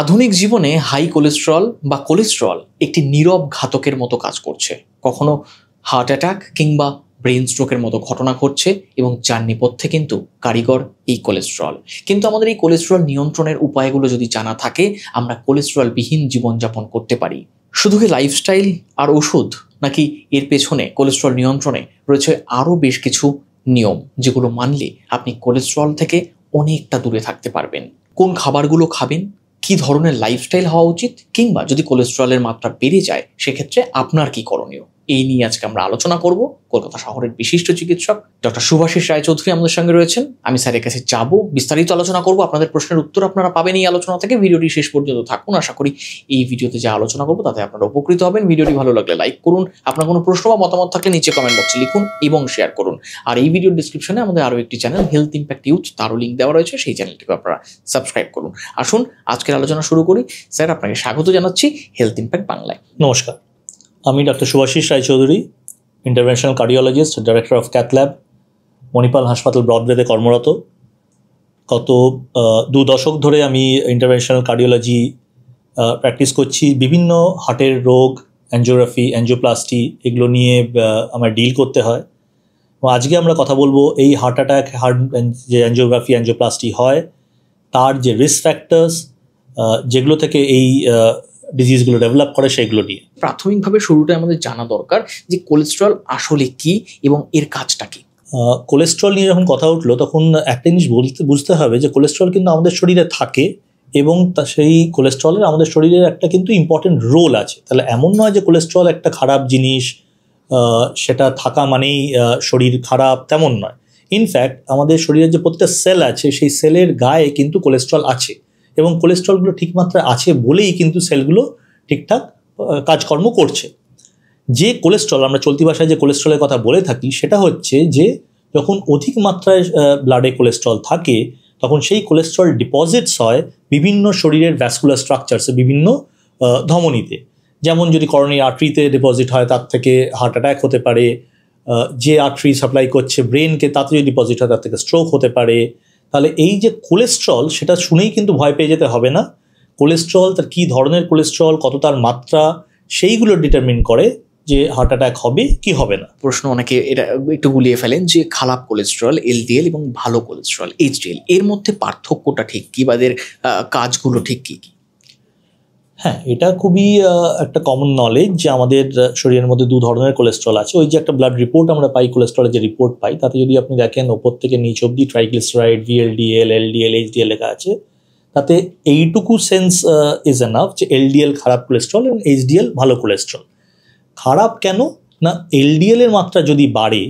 আধুনিক জীবনে high cholesterol বা কোলেস্টেরল একটি নীরব ঘাতকের মতো কাজ করছে। কখনো হার্ট অ্যাটাক কিংবা ব্রেন স্ট্রোকের মতো ঘটনা ঘটছে এবং যার নেপথ্যে কিন্তু কারিগর এই কোলেস্টেরল। কিন্তু আমাদের এই কোলেস্টেরল নিয়ন্ত্রণের উপায়গুলো যদি জানা থাকে, আমরা কোলেস্টেরলবিহীন জীবনযাপন করতে পারি। শুধু কি লাইফস্টাইল আর ওষুধ, নাকি এর পেছনে কোলেস্টেরল নিয়ন্ত্রণে রয়েছে আরও বেশ কিছু নিয়ম, যেগুলো মানলে আপনি কোলেস্টেরল থেকে অনেকটা দূরে থাকতে পারবেন? কোন খাবারগুলো খাবেন, কি ধরনের লাইফস্টাইল হওয়া উচিত, কিংবা যদি কোলেস্টেরলের মাত্রা বেড়ে যায় সেক্ষেত্রে আপনার কি করণীয়, এই নিয়ে আজকে আমরা আলোচনা করব। কলকাতা শহরের বিশিষ্ট চিকিৎসক ডক্টর শুভাশিস রায়চৌধুরী আমাদের সঙ্গে রয়েছেন। আমি স্যারের কাছে যাব, বিস্তারিত আলোচনা করব। আপনাদের প্রশ্নের উত্তর আপনারা পাবেন এই আলোচনা থেকে। ভিডিওটি শেষ পর্যন্ত থাকুন। আশা করি এই ভিডিওতে যা আলোচনা করবো তাতে আপনারা উপকৃত হবেন। ভিডিওটি ভালো লাগলে লাইক করুন, আপনার কোনো প্রশ্ন বা মতামত থাকলে নিচে কমেন্ট বক্সে লিখুন এবং শেয়ার করুন। আর এই ভিডিওর ডিসক্রিপশনে আমাদের আরও একটি চ্যানেল হেলথ ইম্প্যাক্ট ইউথ, তারও লিঙ্ক দেওয়া রয়েছে, সেই চ্যানেলটিকে আপনারা সাবস্ক্রাইব করুন। আসুন আজকের আলোচনা শুরু করি। স্যার, আপনাকে স্বাগত জানাচ্ছি হেলথ ইম্প্যাক্ট বাংলায়। নমস্কার, আমি doctor Subhashis Roychowdhury, interventional cardiologist, director of cath lab, Manipal হাসপাতাল ব্রডওয়েতে কর্মরত। গত 2 দশক ধরে আমি ইন্টারভেনশনাল কার্ডিওলজি প্র্যাকটিস করছি। বিভিন্ন হার্টের রোগ, অ্যাঞ্জিওগ্রাফি, অ্যাঞ্জিওপ্লাস্টি, এগুলো নিয়ে আমার ডিল করতে হয়। এবং আজকে আমরা কথা বলবো এই হার্ট অ্যাটাক, হার্ট যে অ্যাঞ্জিওগ্রাফি, অ্যাঞ্জিওপ্লাস্টি হয় তার যে রিস্ক ফ্যাক্টরস, যেগুলো থেকে এই ডিজিজগুলো ডেভেলপ করে, সেগুলো নিয়ে। প্রাথমিকভাবে শুরুটা আমাদের জানা দরকার যে কোলেস্টেরল আসলে কি এবং এর কাজটা কি। কোলেস্ট্রল নিয়ে যখন কথা উঠলো তখন একটা জিনিস বুঝতে হবে যে কোলেস্ট্রল কিন্তু আমাদের শরীরে থাকে এবং সেই কোলেস্ট্রলের আমাদের শরীরের একটা কিন্তু ইম্পর্টেন্ট রোল আছে। তাহলে এমন নয় যে কোলেস্ট্রল একটা খারাপ জিনিস, সেটা থাকা মানেই শরীর খারাপ, তেমন নয়। ইনফ্যাক্ট আমাদের শরীরের যে প্রত্যেকটা সেল আছে সেই সেলের গায়ে কিন্তু কোলেস্ট্রল আছে এবং কোলেস্ট্রলগুলো ঠিক মাত্রায় আছে বলেই কিন্তু সেলগুলো ঠিকঠাক কাজকর্ম করছে। যে কোলেস্ট্রল, আমরা চলতি ভাষায় যে কোলেস্ট্রলের কথা বলে থাকি, সেটা হচ্ছে যে যখন অধিক মাত্রায় ব্লাডে কোলেস্ট্রল থাকে তখন সেই কোলেস্ট্রল ডিপোজিটস হয় বিভিন্ন শরীরের ভ্যাসকুলার স্ট্রাকচারসে, বিভিন্ন ধমনীতে। যেমন যদি করোনারি আর্টারিতে ডিপোজিট হয় তার থেকে হার্ট অ্যাটাক হতে পারে, যে আর্টারি সাপ্লাই করছে ব্রেনকে তাতে যদি ডিপোজিট হয় তার থেকে স্ট্রোক হতে পারে। তাহলে এই যে কোলেস্ট্রল, সেটা শুনেই কিন্তু ভয় পেয়ে যেতে হবে না। কোলেস্ট্রল, তার কী ধরনের কোলেস্ট্রল, কত তার মাত্রা, সেইগুলো ডিটারমিন করে যে হার্ট অ্যাটাক হবে কি হবে না। প্রশ্ন অনেকে এটা একটু গুলিয়ে ফেলেন যে খারাপ কোলেস্টেরল এলডিএল এবং ভালো কোলেস্টেরল এইচডিএল, এর মধ্যে পার্থক্যটা ঠিক কি, বা এদের কাজগুলো ঠিক কি কি? হ্যাঁ, এটা খুবই একটা কমন নলেজ যে আমাদের শরীরের মধ্যে 2 ধরনের কোলেস্ট্রল আছে। ওই যে একটা ব্লাড রিপোর্ট আমরা পাই, কোলেস্ট্রলের যে রিপোর্ট পাই, তাতে যদি আপনি দেখেন ওপর থেকে নিচ অব্দি ট্রাইগ্লিসারাইড, ভিএলডিএল, এলডিএল, এইচডিএল লেখা আছে। তাতে এইটুকু সেন্স ইজ এনাফ যে এলডিএল খারাপ কোলেস্ট্রল এবং এইচডিএল ভালো কোলেস্ট্রল। খারাপ কেন না, এলডিএল এর মাত্রা যদি বাড়ে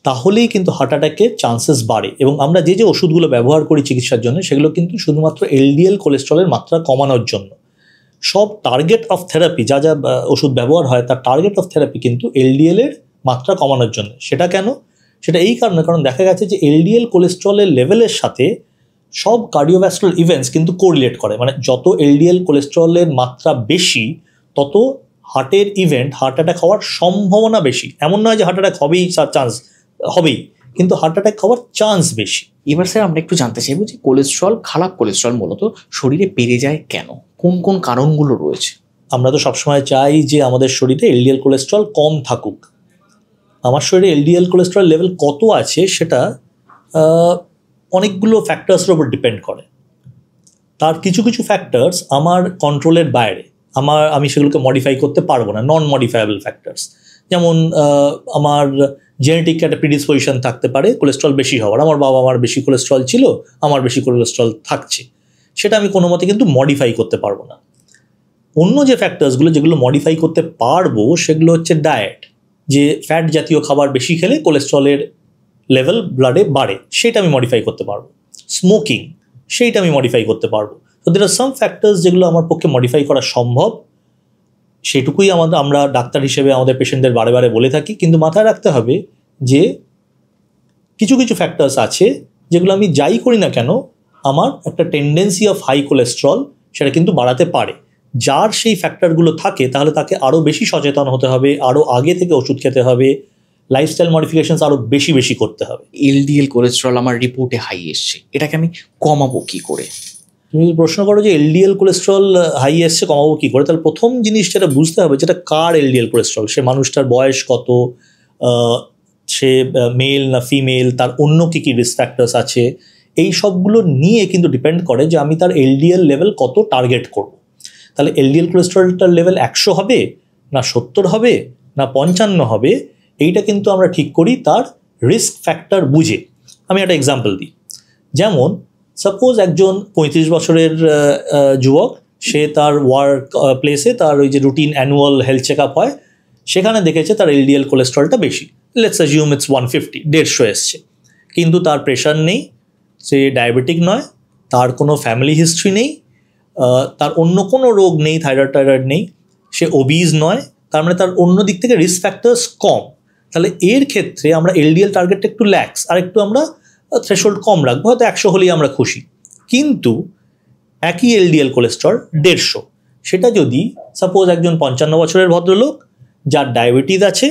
তাহলেই কিন্তু হার্ট অ্যাটাকের চান্সেস বাড়ে। এবং আমরা যে ওষুধগুলো ব্যবহার করি চিকিৎসার জন্য, সেগুলো কিন্তু শুধুমাত্র এলডিএল কোলেস্ট্রলের মাত্রা কমানোর জন্য। সব টার্গেট অফ থেরাপি, যা ওষুধ ব্যবহার হয় তার টার্গেট অফ থেরাপি কিন্তু এলডিএল এর মাত্রা কমানোর জন্য। সেটা কেন? সেটা এই কারণে, কারণ দেখা গেছে যে এলডিএল কোলেস্ট্রলের লেভেলের সাথে সব কার্ডিওভাস্কুলার ইভেন্টস কিন্তু কোরিলেট করে। মানে যত এলডিএল কোলেস্ট্রলের মাত্রা বেশি তত হার্টের ইভেন্ট, হার্ট অ্যাটাক হওয়ার সম্ভাবনা বেশি। এমন নয় যে হার্ট অ্যাটাক হবেই, চান্স হবেই, কিন্তু হার্ট অ্যাটাক হওয়ার চান্স বেশি। এবার স্যার আমরা একটু জানতে চাইবো যে কোলেস্ট্রল, খারাপ কোলেস্ট্রল মূলত শরীরে বেড়ে যায় কেন, কোন কোন কারণগুলো রয়েছে? আমরা তো সবসময় চাই যে আমাদের শরীরে এলডিএল কোলেস্ট্রল কম থাকুক। আমার শরীরে এলডিএল কোলেস্ট্রল লেভেল কত আছে সেটা অনেকগুলো ফ্যাক্টরসের উপর ডিপেন্ড করে। তার কিছু কিছু ফ্যাক্টরস আমার কন্ট্রোলের বাইরে, আমি সেগুলোকে মডিফাই করতে পারবো না, নন মডিফায়েবল ফ্যাক্টরস। যেমন আমার জেনেটিক একটা প্রিডিসপোজিশন থাকতে পারে কোলেস্ট্রল বেশি হওয়ার। আমার বাবা মার বেশি কোলেস্ট্রল ছিল, আমার বেশি কোলেস্ট্রল থাকছে, সেটা আমি কোনো মতে কিন্তু মডিফাই করতে পারবো না। অন্য যে ফ্যাক্টরসগুলো যেগুলো মডিফাই করতে পারবো সেগুলো হচ্ছে ডায়েট, যে ফ্যাট জাতীয় খাবার বেশি খেলে কোলেস্ট্রলের লেভেল ব্লাডে বাড়ে, সেটা আমি মডিফাই করতে পারবো। স্মোকিং, সেইটা আমি মডিফাই করতে পারবো। তো দের আর সাম ফ্যাক্টরস যেগুলো আমার পক্ষে মডিফাই করা সম্ভব, সেটুকুই আমরা ডাক্তার হিসেবে আমাদের পেশেন্টদের বারে বারে বলে থাকি। কিন্তু মাথায় রাখতে হবে যে কিছু কিছু ফ্যাক্টরস আছে যেগুলো আমি যাই করি না কেন আমার একটা টেন্ডেন্সি অফ হাই কোলেস্ট্রল সেটা কিন্তু বাড়াতে পারে। যার সেই ফ্যাক্টরগুলো থাকে তাহলে তাকে আরও বেশি সচেতন হতে হবে, আরও আগে থেকে ওষুধ খেতে হবে, লাইফস্টাইল মডিফিকেশনস আরও বেশি বেশি করতে হবে। এলডিএল কোলেস্ট্রল আমার রিপোর্টে হাই এসছে, এটাকে আমি কমাবো কি করে? তুমি প্রশ্ন করো যে এলডিএল কোলেস্ট্রল হাই এসছে, কমাবো কী করে, তাহলে প্রথম জিনিস যেটা বুঝতে হবে যেটা কার এলডিএল কোলেস্ট্রল, সে মানুষটার বয়স কত, সে মেল না ফিমেল, তার অন্য কী কী রিস্ক ফ্যাক্টরস আছে, এই সবগুলো নিয়ে কিন্তু ডিপেন্ড করে যে আমি তার এলডিএল লেভেল কত টার্গেট করব। তাহলে এলডিএল কোলেস্ট্রলটার লেভেল 100 হবে না 70 হবে না 55 হবে, এইটা কিন্তু আমরা ঠিক করি তার রিস্ক ফ্যাক্টর বুঝে। আমি একটা এক্সাম্পল দিই, যেমন সাপোজ একজন 35 বছরের যুবক, সে তার ওয়ার্ক প্লেসে তার ওই যে routine annual health check up হয়, সেখানে দেখেছে তার এলডিএল কোলেস্ট্রলটা বেশি, লেটস অ্যাজিউম ইটস 150, 150 এসছে, কিন্তু তার প্রেশার নেই, সে ডায়াবেটিক নয়, তার কোনো ফ্যামিলি হিস্ট্রি নেই, তার অন্য কোনো রোগ নেই, থাইরয়েড নেই, সে ওবিজ নয়, তার মানে তার অন্য দিক থেকে রিস্ক ফ্যাক্টরস কম। তাহলে এর ক্ষেত্রে আমরা এলডিএল টার্গেটটা একটু ল্যাক্স, আর একটু আমরা থ্রেশহোল্ড কম রাখবো, হয়তো 100 হলেই আমরা খুশি। কিন্তু একই এলডিএল কোলেস্ট্রল 150, সেটা যদি সাপোজ একজন 55 বছরের ভদ্রলোক যার ডায়াবেটিস আছে,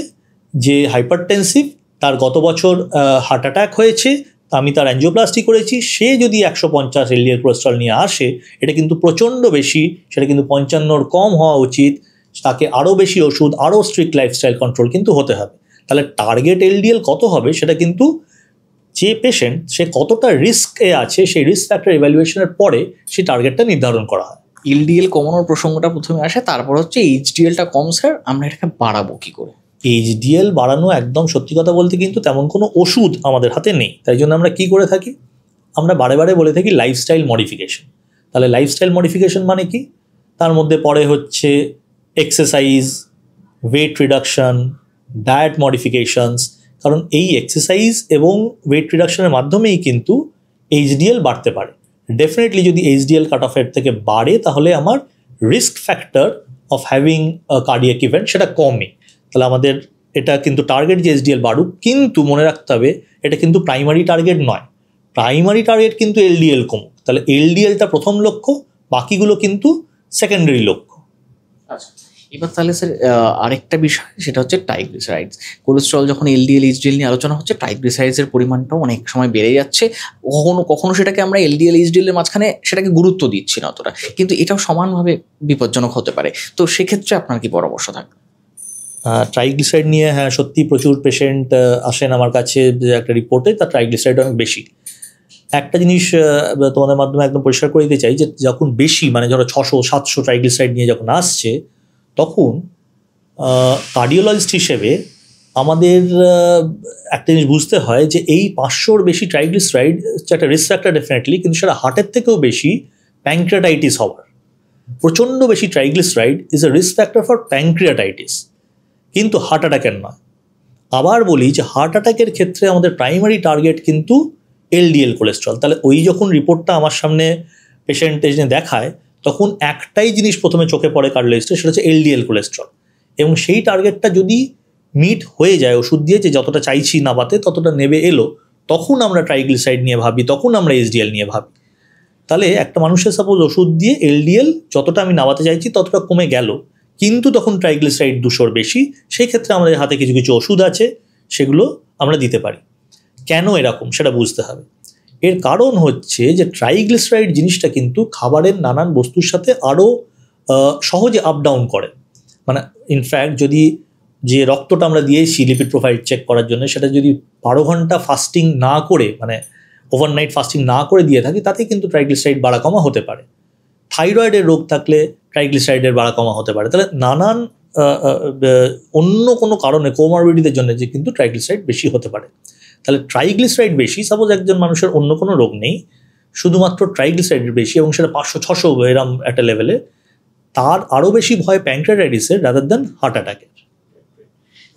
যে হাইপারটেনসিভ, তার গত বছর হার্ট অ্যাটাক হয়েছে, আমি তার অ্যাঞ্জিওপ্লাস্টি করেছি, সে যদি 150 এলডিএল কোলেস্ট্রল নিয়ে আসে, এটা কিন্তু প্রচণ্ড বেশি, সেটা কিন্তু 55-র কম হওয়া উচিত, তাকে আরও বেশি ওষুধ, আরও স্ট্রিক্ট লাইফস্টাইল কন্ট্রোল কিন্তু হতে হবে। তাহলে টার্গেট এলডিএল কত হবে সেটা কিন্তু যে পেশেন্ট সে কতটা রিস্কে আছে সেই রিস্ক ফ্যাক্টর ইভ্যালুয়েশনের পরে সেই টার্গেটটা নির্ধারণ করা হয়। এলডিএল কমানোর প্রসঙ্গটা প্রথমে আসে, তারপর হচ্ছে এইচডিএলটা কম, স্যার আমরা এটাকে বাড়াবো কী করে? এইচডিএল বাড়ানো একদম সত্যি কথা বলতে কিন্তু তেমন কোনো ওষুধ আমাদের হাতে নেই, তাই জন্য আমরা কি করে থাকি, আমরা বারে বারে বলে থাকি লাইফস্টাইল মডিফিকেশন। তাহলে লাইফস্টাইল মডিফিকেশন মানে কি, তার মধ্যে পড়ে হচ্ছে exercise, weight reduction, diet modifications, কারণ এই এক্সারসাইজ এবং ওয়েট রিডাকশনের মাধ্যমেই কিন্তু এইচডিএল বাড়তে পারে। ডেফিনেটলি যদি এইচডিএল কাট অফের থেকে বাড়ে তাহলে আমার risk factor of having cardiac event সেটা কমে। তাহলে আমাদের এটা কিন্তু টার্গেট যে এইচডিএল বাড়ুক, কিন্তু মনে রাখতে হবে এটা কিন্তু প্রাইমারি টার্গেট নয়, প্রাইমারি টার্গেট কিন্তু এলডিএল কমুক। তাহলে এলডিএলটা প্রথম লক্ষ্য, বাকিগুলো কিন্তু সেকেন্ডারি লক্ষ্য। আচ্ছা, এবার তাহলে স্যার আরেকটা বিষয়, সেটা হচ্ছে ট্রাইগ্লিসারাইডস। কোলেস্ট্রল যখন এলডিএল এইচডিএল নিয়ে আলোচনা হচ্ছে, ট্রাইগ্লিসারাইডসের পরিমাণটাও অনেক সময় বেড়ে যাচ্ছে, কখনো কখনো সেটাকে আমরা এলডিএল এইচডিএল এর মাঝখানে সেটাকে গুরুত্ব দিচ্ছি না অতটা, কিন্তু এটাও সমানভাবে বিপজ্জনক হতে পারে। তো সেক্ষেত্রে আপনার কি পরামর্শ থাকবে? ট্রাইগ্লিসারাইড নিয়ে হ্যাঁ সত্যি প্রচুর পেশেন্ট আসেন আমার কাছে, যে একটা রিপোর্টে তার ট্রাইগ্লিসারাইড অনেক বেশি। একটা জিনিস তোমাদের মাধ্যমে একদম পরিষ্কার করে দিতে চাই, যে যখন বেশি মানে ধরো 600-700 ট্রাইগ্লিসারাইড নিয়ে যখন আসছে, তখন কার্ডিওলজিস্ট হিসেবে আমাদের একটা জিনিস বুঝতে হয় যে এই 500-র বেশি ট্রাইগ্লিসারাইড হচ্ছে একটা রিস্ক ফ্যাক্টর ডেফিনেটলি, কিন্তু সেটা হার্টের থেকেও বেশি প্যানক্রিয়াটাইটিস হওয়ার। প্রচণ্ড বেশি triglyceride is a risk factor for pancreatitis, কিন্তু হার্ট অ্যাটাকের নয়। আবার বলি যে হার্ট অ্যাটাকের ক্ষেত্রে আমাদের প্রাইমারি টার্গেট কিন্তু এলডিএল কোলেস্ট্রল। তাহলে ওই যখন রিপোর্টটা আমার সামনে পেশেন্ট এসে দেখায়, তখন একটাই জিনিস প্রথমে চোখে পড়ে কার্ডিওলজিস্টের, সেটা হচ্ছে এলডিএল কোলেস্ট্রল, এবং সেই টার্গেটটা যদি মিট হয়ে যায় ওষুধ দিয়ে, যে যতটা চাইছি নাবাতে ততটা নেবে এলো, তখন আমরা ট্রাইগ্লিসারাইড নিয়ে ভাবি, তখন আমরা এইচডিএল নিয়ে ভাবি। তাহলে একটা মানুষের সাপোজ ওষুধ দিয়ে এলডিএল যতটা আমি নামাতে চাইছি ততটা কমে গেল, কিন্তু তখন ট্রাইগ্লিসারাইড 200-র বেশি, সেই ক্ষেত্রে আমাদের হাতে কিছু কিছু ওষুধ আছে, সেগুলো আমরা দিতে পারি। কেন এরকম সেটা বুঝতে হবে। এর কারণ হচ্ছে যে ট্রাইগ্লিসারাইড জিনিসটা কিন্তু খাবারের নানান বস্তুর সাথে আরও সহজে আপ ডাউন করে। মানে ইনফ্যাক্ট যদি যে রক্তটা আমরা দিয়েছি লিপিড প্রোফাইল চেক করার জন্য, সেটা যদি 12 ঘন্টা ফাস্টিং না করে, মানে ওভারনাইট ফাস্টিং না করে দিয়ে থাকি, তাতে কিন্তু ট্রাইগ্লিসারাইড বাড়া কমা হতে পারে। থাইরয়েডের রোগ থাকলে ট্রাইগ্লিসারাইডের বাড়া কমা হতে পারে। তাহলে নানান অন্য কোনো কারণে কোমরবিডিটির জন্য যে কিন্তু ট্রাইগ্লিসারাইড বেশি হতে পারে। তাহলে ট্রাইগ্লিসারাইড বেশি, সাপোজ একজন মানুষের অন্য কোনো রোগ নেই, শুধুমাত্র ট্রাইগ্লিসারাইড বেশি এবং সেটা 500-600 এরম একটা লেভেলে, তার আরও বেশি ভয় প্যানক্রিয়াটাইটিসের রাদার দ্যান হার্ট অ্যাটাকের।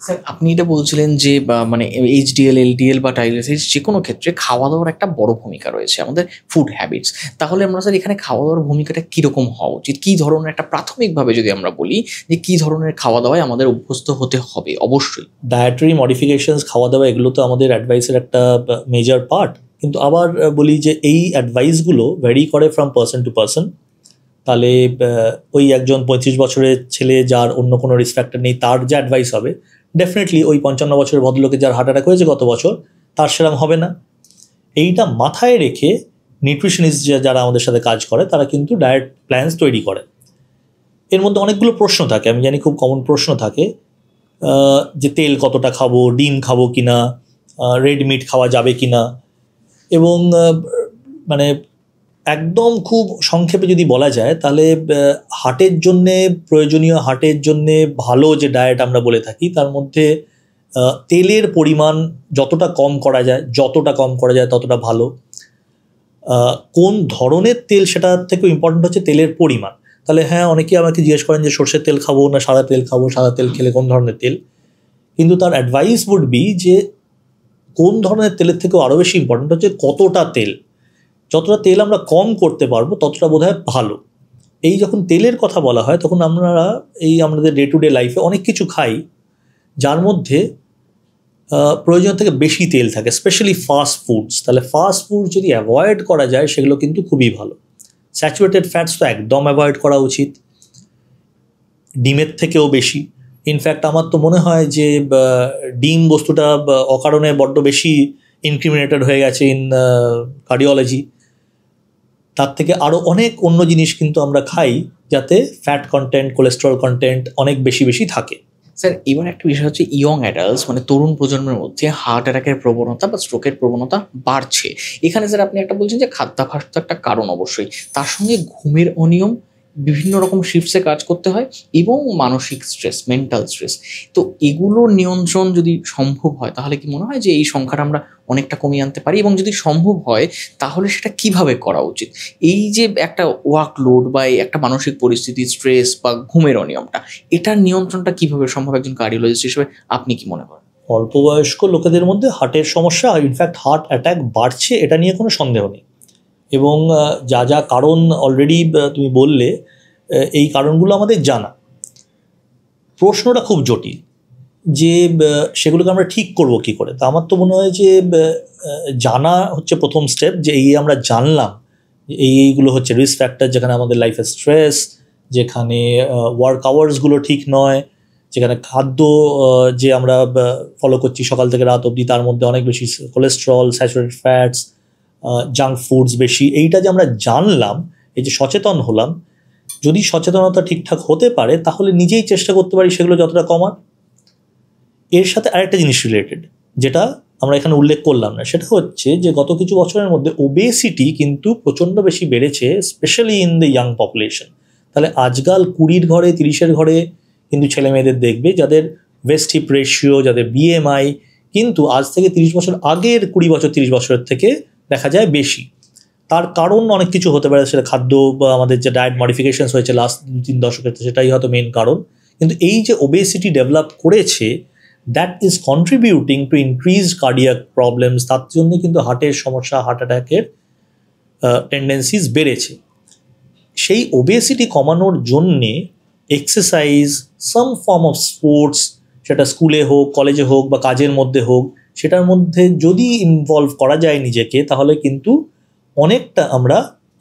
স্যার আপনি এটা বলছিলেন যে মানে এইচডিএল, এলডিএল বা ট্রাইগ্লিসারাইডস যে কোনো ক্ষেত্রে খাওয়া দাওয়ার একটা বড় ভূমিকা রয়েছে, আমাদের ফুড হ্যাবিটস। তাহলে আমরা স্যার এখানে খাওয়া দাওয়ার ভূমিকাটা কীরকম হওয়া উচিত? কী ধরনের একটা প্রাথমিকভাবে যদি আমরা বলি যে কী ধরনের খাওয়া দাওয়ায় আমাদের অভ্যস্ত হতে হবে? অবশ্যই ডায়েটারি মডিফিকেশনস, খাওয়া দাওয়া, এগুলো তো আমাদের অ্যাডভাইসের একটা মেজর পার্ট, কিন্তু আবার বলি যে এই অ্যাডভাইসগুলো ভ্যারি করে ফ্রম পার্সন টু পার্সন। তাহলে ওই একজন 35 বছরের ছেলে যার অন্য কোনো রিস্ক ফ্যাক্টর নেই, তার যে অ্যাডভাইস হবে ডেফিনেটলি ওই 55 বছরের ভদ্রলোকের যার হার্ট অ্যাটাক হয়েছে গত বছর, তার সেরকম হবে না। এইটা মাথায় রেখে নিউট্রিশনিস্ট যারা আমাদের সাথে কাজ করে তারা কিন্তু ডায়েট প্ল্যানস তৈরি করে। এর মধ্যে অনেকগুলো প্রশ্ন থাকে, আমি জানি খুব কমন প্রশ্ন থাকে যে তেল কতটা খাবো, ডিম খাবো কিনা, রেড মিট খাওয়া যাবে কিনা, এবং মানে একদম খুব সংক্ষেপে যদি বলা যায় তাহলে হার্টের জন্যে প্রয়োজনীয়, হার্টের জন্যে ভালো যে ডায়েট আমরা বলে থাকি তার মধ্যে তেলের পরিমাণ যতটা কম করা যায় ততটা ভালো। কোন ধরনের তেল সেটার থেকেও ইম্পর্টেন্ট হচ্ছে তেলের পরিমাণ। তাহলে হ্যাঁ, অনেকেই আমাকে জিজ্ঞেস করেন যে সর্ষের তেল খাবো না সাদা তেল খাবো, সাদা তেল খেলে কোন ধরনের তেল, কিন্তু তার অ্যাডভাইস উড বি যে কোন ধরনের তেলের থেকেও আরও বেশি ইম্পর্টেন্ট হচ্ছে কতটা তেল। যতটা তেল আমরা কম করতে পারবো ততটা বোধহয় ভালো। এই যখন তেলের কথা বলা হয় তখন আমরা আমাদের ডে টু ডে লাইফে অনেক কিছু খাই যার মধ্যে প্রয়োজন থেকে বেশি তেল থাকে, স্পেশালি ফাস্ট ফুডস। তাহলে ফাস্ট ফুড যদি অ্যাভয়েড করা যায় সেগুলো কিন্তু খুবই ভালো। স্যাচুরেটেড ফ্যাটস তো একদম অ্যাভয়েড করা উচিত, ডিমের থেকেও বেশি। ইনফ্যাক্ট আমার তো মনে হয় যে ডিম বস্তুটা অকারণে বড্ড বেশি ইনক্রিমিনেটেড হয়ে গেছে ইন কার্ডিওলজি। তার থেকে আরও অনেক অন্য জিনিস কিন্তু আমরা খাই যাতে ফ্যাট কন্টেন্ট, কোলেস্টেরল কন্টেন্ট অনেক বেশি বেশি থাকে। স্যার, এবার একটা বিষয় হচ্ছে ইয়ং অ্যাডাল্টস মানে তরুণ প্রজন্মের মধ্যে হার্ট অ্যাটাকের প্রবণতা বা স্ট্রোকের প্রবণতা বাড়ছে। এখানে স্যার আপনি একটা বলছেন যে খাদ্যাভ্যাস তো একটা কারণ অবশ্যই, তার সঙ্গে ঘুমের অনিয়ম, বিভিন্ন রকম শিফটসে কাজ করতে হয় এবং মানসিক স্ট্রেস, মেন্টাল স্ট্রেস। তো এগুলো নিয়ন্ত্রণ যদি সম্ভব হয় তাহলে কি মনে হয় যে এই সংখ্যাটা আমরা অনেকটা কমিয়ে আনতে পারি? এবং যদি সম্ভব হয় তাহলে সেটা কিভাবে করা উচিত? এই যে একটা ওয়ার্কলোড বা একটা মানসিক পরিস্থিতি, স্ট্রেস বা ঘুমের অনিয়মটা, এটার নিয়ন্ত্রণটা কিভাবে সম্ভব একজন কার্ডিওলজিস্ট হিসেবে আপনি কি মনে করেন? অল্প বয়স্ক লোকেদের মধ্যে হার্টের সমস্যা, ইনফ্যাক্ট হার্ট অ্যাটাক বাড়ছে, এটা নিয়ে কোনো সন্দেহ নেই। এবং যা যা কারণ অলরেডি তুমি বললে, এই কারণগুলো আমাদের জানা। প্রশ্নটা খুব জটিল যে সেগুলোকে আমরা ঠিক করব কি করে। তা আমার তো মনে হয় যে জানা হচ্ছে প্রথম স্টেপ, যে আমরা জানলাম এইগুলো হচ্ছে রিস্ক ফ্যাক্টর, যেখানে আমাদের লাইফে স্ট্রেস, যেখানে ওয়ার্ক আওয়ার্সগুলো ঠিক নয়, যেখানে খাদ্য যে আমরা ফলো করছি সকাল থেকে রাত অবধি তার মধ্যে অনেক বেশি cholesterol, saturated fats, junk foods বেশি। এইটা যে আমরা জানলাম, এই যে সচেতন হলাম, যদি সচেতনতা ঠিকঠাক হতে পারে তাহলে নিজেই চেষ্টা করতে পারি সেগুলো যতটা কমার। এর সাথে আরেকটা জিনিস রিলেটেড যেটা আমরা এখানে উল্লেখ করলাম না, সেটা হচ্ছে যে গত কিছু বছরের মধ্যে ওবেসিটি কিন্তু প্রচণ্ড বেশি বেড়েছে, specially in the young population. তাহলে আজকাল 20 ঘরে 30 ঘরে কিন্তু ছেলে মেয়েদের দেখবে যাদের ওয়েস্ট হিপ রেশিও, যাদের বিএমআই কিন্তু আজ থেকে 30 বছর আগের 20 বছর 30 বছরের থেকে দেখা যায় বেশি। তার কারণ অনেক কিছু হতে পারে, সেটা খাদ্য বা আমাদের যে ডায়েট মডিফিকেশনস হয়েছে লাস্ট 2-3 দশকের, সেটাই হয়তো মেন কারণ। কিন্তু এই যে ওবেসিটি ডেভেলপ করেছে, that is contributing to increased cardiac problems. তার জন্য কিন্তু হার্টের সমস্যা, হার্ট অ্যাটাকের টেন্ডেন্সিস বেড়েছে। সেই ওবেসিটি কমানোর জন্যে exercise, some form of sports, সেটা স্কুলে হোক, কলেজে হোক বা কাজের মধ্যে হোক, সেটার মধ্যে যদি ইনভলভ করা যায় নিজেকে, তাহলে কিন্তু অনেকটা আমরা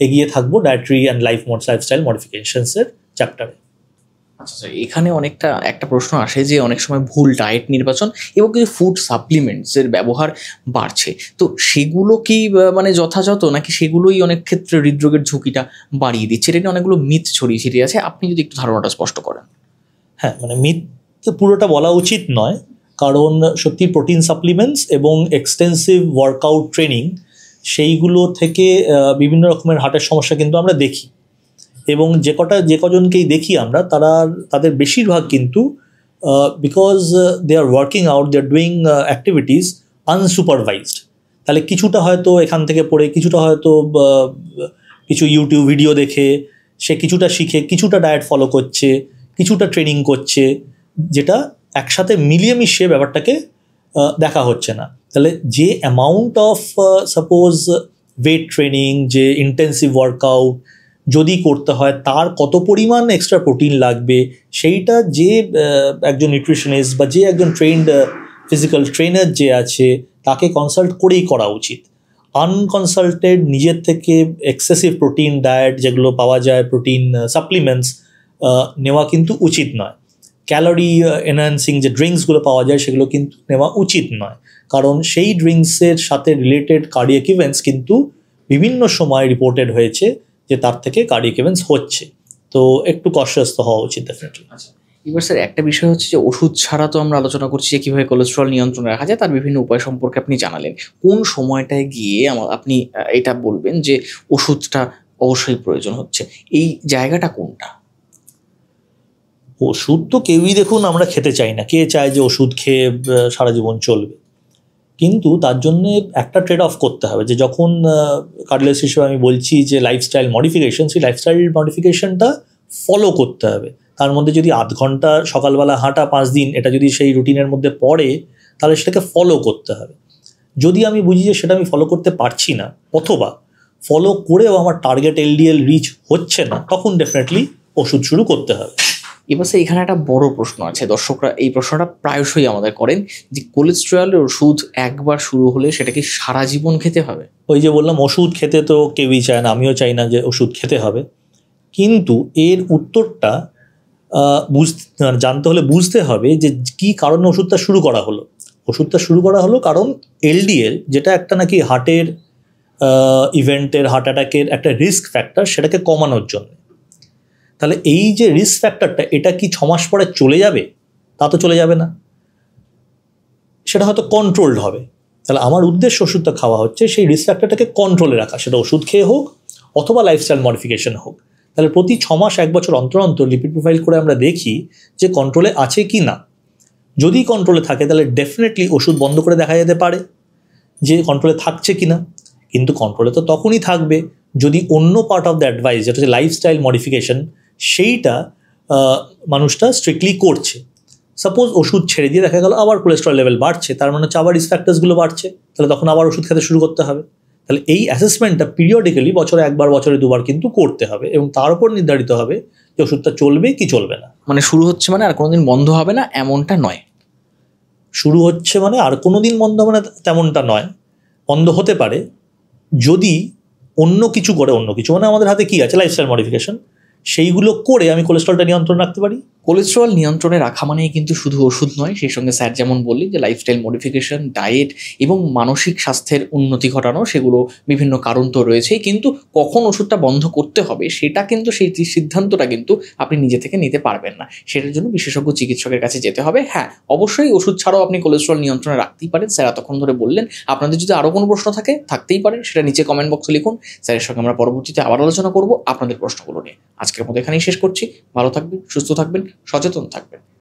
এগিয়ে থাকবো ডায়েটারি অ্যান্ড লাইফস্টাইল মডিফিকেশনসের চ্যাপ্টারে। আচ্ছা, এখানে অনেকটা একটা প্রশ্ন আসে যে অনেক সময় ভুল ডায়েট নির্বাচন এবং কিছু ফুড সাপ্লিমেন্টসের ব্যবহার বাড়ছে, তো সেগুলো কি মানে যথাযথ, নাকি সেগুলোই অনেক ক্ষেত্রে হৃদরোগের ঝুঁকিটা বাড়িয়ে দিচ্ছে? এটা নিয়ে অনেকগুলো মিথ ছড়িয়ে ছিটিয়ে আছে, আপনি যদি একটু ধারণাটা স্পষ্ট করেন। হ্যাঁ, মানে মিথ পুরোটা বলা উচিত নয়, কারণ সত্যি প্রোটিন সাপ্লিমেন্টস এবং এক্সটেন্সিভ ওয়ার্কআউট ট্রেনিং, সেইগুলো থেকে বিভিন্ন রকমের হার্টের সমস্যা কিন্তু আমরা দেখি। এবং যে কজনকেই দেখি আমরা, তাদের বেশিরভাগ কিন্তু because they are working out, they are doing activities unsupervised. তাহলে কিছুটা হয়তো এখান থেকে পড়ে, কিছুটা হয়তো কিছু ইউটিউব ভিডিও দেখে সে কিছুটা শিখে, কিছুটা ডায়েট ফলো করছে, কিছুটা ট্রেনিং করছে, যেটা একসাথে মিলিয়ে মিশিয়ে ব্যাপারটাকে দেখা হচ্ছে না। তাহলে যে amount of suppose weight training, যে ইন্টেন্সিভ ওয়ার্কআউট যদি করতে হয়, তার কত পরিমাণ এক্সট্রা প্রোটিন লাগবে, সেইটা যে একজন নিউট্রিশনিস্ট বা যে একজন ট্রেন্ড ফিজিক্যাল ট্রেনার যে আছে তাকে কনসাল্ট করেই করা উচিত। আনকনসাল্টেড নিজের থেকে এক্সেসিভ প্রোটিন ডায়েট যেগুলো পাওয়া যায়, প্রোটিন সাপ্লিমেন্টস নেওয়া কিন্তু উচিত নয়। ক্যালোরি এনহ্যান্সিং যে ড্রিঙ্কসগুলো পাওয়া যায় সেগুলো কিন্তু নেওয়া উচিত নয়, কারণ সেই ড্রিঙ্কসের সাথে রিলেটেড কার্ডিয়াক ইভেন্টস কিন্তু বিভিন্ন সময় রিপোর্টেড হয়েছে যে তার থেকে কার্ডিয়াক ইভেন্টস হচ্ছে। তো একটু কনশাস তো হওয়া উচিত ডেফিনেটলি। আচ্ছা, এবার স্যার একটা বিষয় হচ্ছে যে ওষুধ ছাড়া তো আমরা আলোচনা করছি যে কীভাবে কোলেস্ট্রল নিয়ন্ত্রণে রাখা যায়, তার বিভিন্ন উপায় সম্পর্কে আপনি জানালেন। কোন সময়টায় গিয়ে আপনি এটা বলবেন যে ওষুধটা অবশ্যই প্রয়োজন হচ্ছে, এই জায়গাটা কোনটা? ওষুধ তো কেউই দেখুন আমরা খেতে চাই না, কে চায় যে ওষুধ খেয়ে সারা জীবন চলবে, কিন্তু তার জন্যে একটা ট্রেড অফ করতে হবে। যে যখন কার্ডিওলজিস্ট হিসেবে আমি বলছি যে লাইফস্টাইল মডিফিকেশন, সেই লাইফস্টাইল মডিফিকেশনটা ফলো করতে হবে। তার মধ্যে যদি আধ ঘন্টা সকালবেলা হাঁটা 5 দিন, এটা যদি সেই রুটিনের মধ্যে পড়ে, তাহলে সেটাকে ফলো করতে হবে। যদি আমি বুঝি যে সেটা আমি ফলো করতে পারছি না, অথবা ফলো করেও আমার টার্গেট এলডিএল রিচ হচ্ছে না, তখন ডেফিনেটলি ওষুধ শুরু করতে হবে। এবার এখানে একটা বড় প্রশ্ন আছে, দর্শকরা এই প্রশ্নটা প্রায়শই আমাদের করেন যে কোলেস্টেরলের ওষুধ একবার শুরু হলে সেটা কি সারা জীবন খেতে হবে? ওই যে বললাম, ওষুধ খেতে তো কেউই চায় না, আমিও চাই না যে ওষুধ খেতে হবে, কিন্তু এর উত্তরটা জানতে হলে বুঝতে হবে যে কী কারণে ওষুধটা শুরু করা হলো। ওষুধটা শুরু করা হলো কারণ এলডিএল, যেটা একটা নাকি হার্টের ইভেন্টের, হার্ট অ্যাটাকের একটা রিস্ক ফ্যাক্টর, সেটাকে কমানোর জন্য। তাহলে এই যে রিস্ক ফ্যাক্টরটা, এটা কি 6 মাস পরে চলে যাবে? তা তো চলে যাবে না, সেটা হয়তো কন্ট্রোলড হবে। তাহলে আমার উদ্দেশ্য ওষুধটা খাওয়া হচ্ছে সেই রিস্ক ফ্যাক্টরটাকে কন্ট্রোলে রাখা, সেটা ওষুধ খেয়ে হোক অথবা লাইফস্টাইল মডিফিকেশন হোক। তাহলে প্রতি 6 মাস 1 বছর অন্তর অন্তর লিপিড প্রোফাইল করে আমরা দেখি যে কন্ট্রোলে আছে কি না। যদি কন্ট্রোলে থাকে তাহলে ডেফিনেটলি ওষুধ বন্ধ করে দেখা যেতে পারে যে কন্ট্রোলে থাকছে কি না। কিন্তু কন্ট্রোলে তো তখনই থাকবে যদি অন্য পার্ট অফ দ্য অ্যাডভাইস, যেটা হচ্ছে লাইফস্টাইল মডিফিকেশন, সেইটা মানুষটা স্ট্রিক্টলি করছে। সাপোজ ওষুধ ছেড়ে দিয়ে দেখা গেল আবার কোলেস্ট্রল লেভেল বাড়ছে, তার মানে হচ্ছে আবার রিস্ক ফ্যাক্টরসগুলো বাড়ছে, তাহলে তখন আবার ওষুধ খেতে শুরু করতে হবে। তাহলে এই অ্যাসেসমেন্টটা পিরিয়ডিক্যালি বছরে 1 বার, বছরে 2 বার কিন্তু করতে হবে, এবং তার উপর নির্ধারিত হবে যে ওষুধটা চলবে কি চলবে না। মানে শুরু হচ্ছে মানে আর কোনোদিন বন্ধ হবে না এমনটা নয়। শুরু হচ্ছে মানে আর কোনোদিন বন্ধ হবে না তেমনটা নয়। বন্ধ হতে পারে যদি অন্য কিছু করে, অন্য কিছু মানে আমাদের হাতে কি আছে, লাইফস্টাইল মডিফিকেশন, সেইগুলো করে আমি কোলেস্ট্রলটা নিয়ন্ত্রণ রাখতে পারি। কোলেস্ট্রল নিয়ন্ত্রণে রাখা মানেই কিন্তু শুধু ওষুধ নয়, সেই সঙ্গে স্যার যেমন বললেন যে লাইফস্টাইল মডিফিকেশন, ডায়েট এবং মানসিক স্বাস্থ্যের উন্নতি ঘটানো, সেগুলো বিভিন্ন কারণ তো রয়েছেই, কিন্তু কখন ওষুধটা বন্ধ করতে হবে সেটা কিন্তু, সেই সিদ্ধান্তটা কিন্তু আপনি নিজে থেকে নিতে পারবেন না। সেটার জন্য বিশেষজ্ঞ চিকিৎসকের কাছে যেতে হবে। হ্যাঁ, অবশ্যই ওষুধ ছাড়াও আপনি কোলেস্ট্রল নিয়ন্ত্রণে রাখতেই পারেন। স্যার এতক্ষণ ধরে বললেন। আপনাদের যদি আরও কোনো প্রশ্ন থাকে, থাকতেই পারে, সেটা নিচে কমেন্ট বক্সে লিখুন। স্যারের সঙ্গে আমরা পরবর্তীতে আবার আলোচনা করব আপনাদের প্রশ্নগুলো নিয়ে। আজকের মতো এখানেই শেষ করছি। ভালো থাকবেন, সুস্থ থাকবেন, সচেতন থাকবেন।